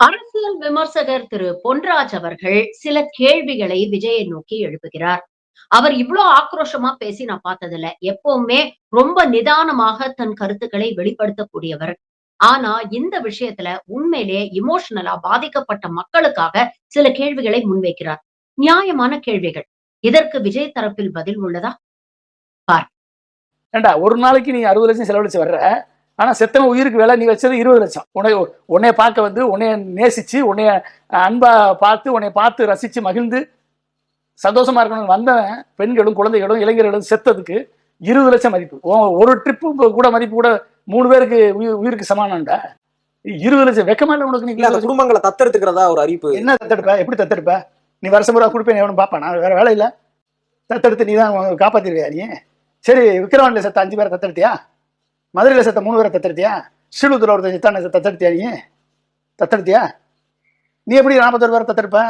அரசியல் விமர்சகர் திரு பொன்ராஜ் அவர்கள் சில கேள்விகளை விஜயை நோக்கி எழுப்புகிறார். அவர் இவ்ளோ ஆக்ரோஷமா பேசி நான் பார்த்ததில்ல. எப்பவுமே ரொம்ப நிதானமாக தன் கருத்துக்களை வெளிப்படுத்தக்கூடியவர். ஆனா இந்த விஷயத்துல உண்மையிலேயே எமோஷனலா பாதிக்கப்பட்ட மக்களுக்காக சில கேள்விகளை முன்வைக்கிறார். நியாயமான கேள்விகள். இதற்கு விஜய் தரப்பில் பதில் உள்ளதா? பார். ஏண்டா ஒரு நாளைக்கு நீ 60 லட்சம் செலவழிச்சு வர்ற, ஆனா செத்தவன் உயிருக்கு வேலை நீ வச்சது 20 லட்சம். உன்னைய பார்க்க வந்து, உன்னைய நேசிச்சு, உன்னைய அன்பா பார்த்து, உன்னைய பார்த்து ரசிச்சு மகிழ்ந்து சந்தோஷமா இருக்கணும்னு வந்தவன் பெண்களும் குழந்தைகளும் இளைஞர்களும் செத்ததுக்கு 20 லட்சம் மதிப்பு. ஒரு ட்ரிப்பு கூட மதிப்பு கூட 3 பேருக்கு உயிருக்கு சமானம்டா. 20 லட்சம் வெக்கமா இல்லை உனக்கு? நீங்க அந்த குடும்பங்களை தத்தெடுத்துக்கிறதா ஒரு அறிவிப்பு. என்ன தத்தெடுப்ப? எப்படி தத்தெடுப்ப? நீ வருஷம் பூரா கொடுப்பேன் எவனும் பார்ப்பான்? நான் வேற வேலை இல்லை. தத்தெடுத்து நீ தான் காப்பாத்திருவியா நீ? சரி, விக்கிரவாண்டில செத்த 5 பேரை தத்தெடுத்தியா? மதுரையில் செத்த 3 பேரை தத்தெடுத்தியா? ஸ்ரீலுத்தூர் ஒருத்தர் செத்தான தத்தெடுத்தியா? நீ தத்தெடுத்தியா? நீ எப்படி 41 பேரை தத்தெடுப்ப?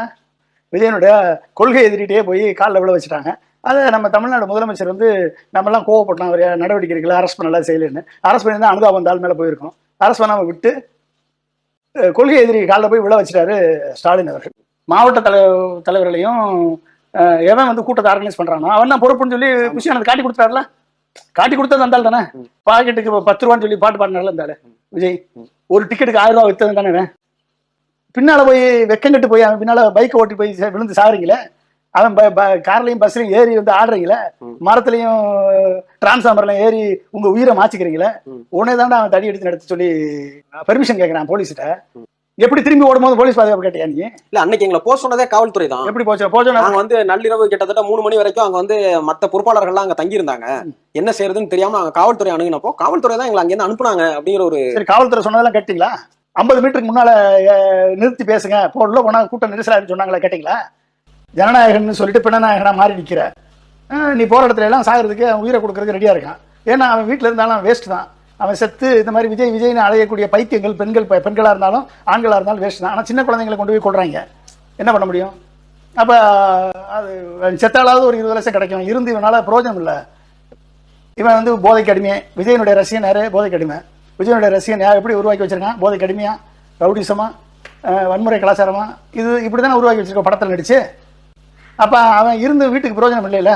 விஜயனுடைய கொள்கை எதிரிட்டே போய் காலில் விழ வச்சுட்டாங்க. அதை நம்ம தமிழ்நாடு முதலமைச்சர் வந்து நம்மெல்லாம் கோவப்பட்டோம். அவர் நடவடிக்கை எடுக்கல, அரெஸ்ட் பண்ணலாம் செய்யலன்னு. அரெஸ்ட் பண்ணி தான் அனுதாபம் வந்தால் மேலே போயிருக்கணும். அரெஸ்ட் பண்ணாமல் விட்டு கொள்கை எதிரி காலில் போய் விழ வச்சுட்டாரு ஸ்டாலின் அவர்கள். மாவட்ட தலைவர்களையும் எவன் வந்து கூட்டத்தை ஆர்கனைஸ் பண்றானோ அவன் தான் பொறுப்புன்னு சொல்லி விஷயம் காட்டி கொடுத்தாருல. காட்டி கொடுத்தது அந்த தானே. பாக்கெட்டுக்கு 10 ரூபான்னு சொல்லி பாட்டு பாடினால இருந்தாரு விஜய். ஒரு டிக்கெட்டுக்கு 1000 ரூபா வித்தது தானே. பின்னால போய் வெக்கங்கட்டு போய் அவன் பின்னால பைக்கை ஓட்டி போய் விழுந்து சாகுறீங்களே, அவன் கார்லயும் பஸ்லயும் ஏறி வந்து ஆடுறீங்களே, மரத்துலயும் டிரான்ஸ்ஃபார்மர்லயும் ஏறி உங்க உயிரை மாச்சிக்கிறீங்களே, உடனே தானே அவன் தடி எடுத்து நடத்த சொல்லி பெர்மிஷன் கேட்கிறான் போலீஸ்கிட்ட. எப்படி திரும்பி ஓடும்போது போலீஸ் பாதுகாப்பு கேட்டியா நீ? இல்ல, அன்னைக்கு எங்களை போக சொன்னதே காவல்துறை தான். எப்படி போச்சு? நாங்க வந்து நள்ளிரவு கிட்டத்தட்ட 3 மணி வரைக்கும் அங்க வந்து மத்த பொறுப்பாளர்கள்லாம் அங்க தங்கி இருந்தாங்க. என்ன செய்யறதுன்னு தெரியாம நாங்க காவல்துறை அணுகினப்போ காவல்துறை தான் எங்களை அங்க இருந்து அனுப்புனாங்க அப்படிங்கிற ஒரு. சரி, காவல்துறை சொன்னதெல்லாம் கேட்டீங்களா? 50 மீட்டருக்கு முன்னால நிறுத்தி பேசுங்க, போடல போனா கூட்டம் நெரிசலான்னு சொன்னாங்களா? கேட்டீங்களா? ஜனநாயகம்னு சொல்லிட்டு பிணநாயகனா மாறி நிக்கிற நீ போற இடத்துல எல்லாம் சாகிறதுக்கு அவன் உயிரை கொடுக்கறதுக்கு ரெடியா இருக்கான். ஏன்னா அவன் வீட்டுல இருந்தாலும் வேஸ்ட் தான். அவன் செத்து இந்த மாதிரி விஜய்னு அழையக்கூடிய பைத்தியங்கள் பெண்களா இருந்தாலும் ஆண்களா இருந்தாலும் வேஸ்ட் தான். ஆனா சின்ன குழந்தைங்களை கொண்டு போய் கொள்றாங்க. என்ன பண்ண முடியும்? அப்ப அது செத்தாலாவது ஒரு 20 லட்சம் கிடைக்கும். இருந்து இவனால பிரயோஜனம் இல்லை. இவன் வந்து போதைக்கு அடிமை. விஜயனுடைய ரசிகன் யாரு? போதைக்கு அடிமை. விஜயனுடைய ரசிகன் எப்படி உருவாக்கி வச்சிருக்கான்? போதைக்கு அடிமையா, ரவுடிசமா, வன்முறை கலாச்சாரமா, இது இப்படிதானே உருவாக்கி வச்சிருக்க படத்தில் நடிச்சு. அப்ப அவன் இருந்து வீட்டுக்கு பிரயோஜனம் இல்லைல்ல.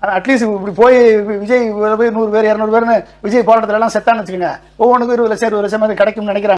அட்லீஸ்ட் இப்படி போய் விஜய் 100 பேர் 200 பேர்னு விஜய் போராட்டத்துல எல்லாம் செத்தான்னு வச்சுக்கோங்க, ஒவ்வொன்றுக்கும் 20 லட்சம் கிடைக்கும்னு நினைக்கிறாங்க.